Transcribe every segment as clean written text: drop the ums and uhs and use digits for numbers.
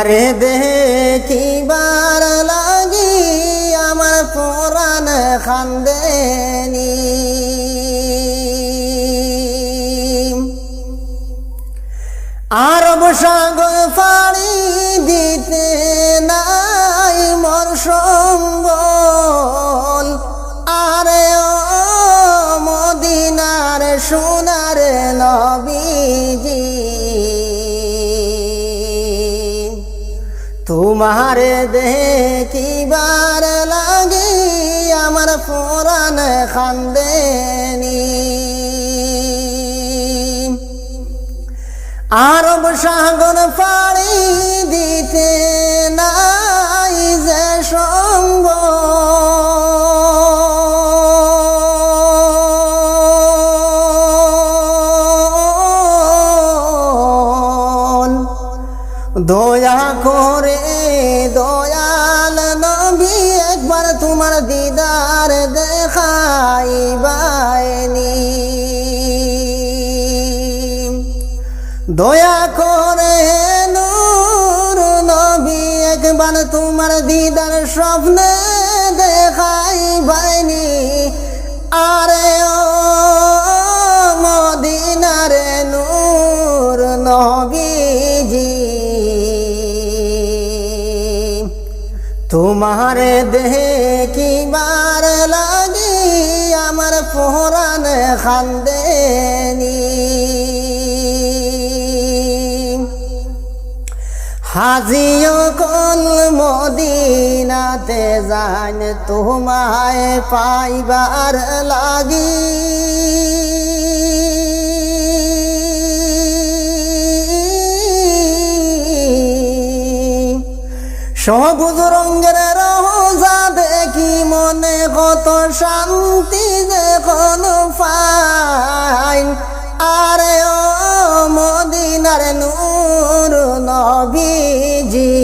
তোমারে দেখিবার লাগি আমার পরাণ খান্দেনি আরব সাগর পাড়ি দিতে নাই মোর সম্বল আরে ও মদিনার সোনার নবীজি তোমারে দেখিবার লাগি আমার পরাণ খান্দেনি আরব সাগর পাড়ি দিতে নাই যে সম্বল দয়া করে দয়াল নবী একবার তোমার দিদার দেখাইবানি দয়া করে নূর নবী একবার তোমার দিদার স্বপ্নে দেখাইবানি আরে ও মদিনার নূর নবীজি তোমারে দেখিবার লাগি আমার পরাণ খান্দেনি হাজিও কল মদিনাতে যান তোমায় পাইবার লাগি সবুজ রঙের রোজা দেখি মনে কত শান্তি যখন পাই আরে ও মদিনার নূর নবীজি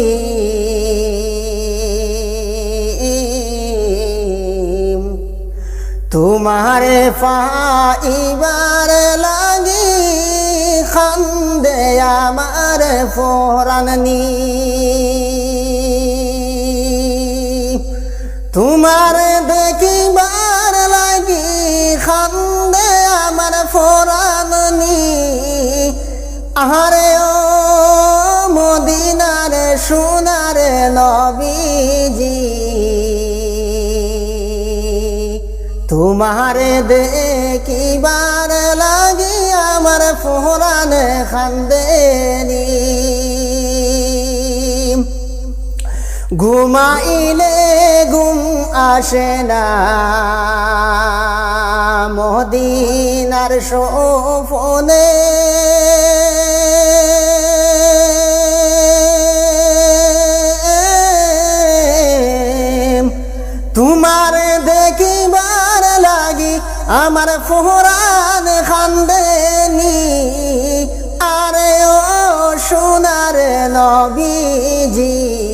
তোমারে পাইবার লাগি খান্দে আমার পরাণনি তোমারে দেখিবার লাগি খান্দে আমার পরাণনি আহারে ও মদিনার সোনার নবীজি তোমারে দেখিবার লাগি আমার পরাণ খান্দেনি ঘুমাইলে ঘুম আসে না মদিনার স্বপ্নে তোমার দেখিবার লাগি আমার পরাণ খান্দেনি আরে ও সোনার নবীজি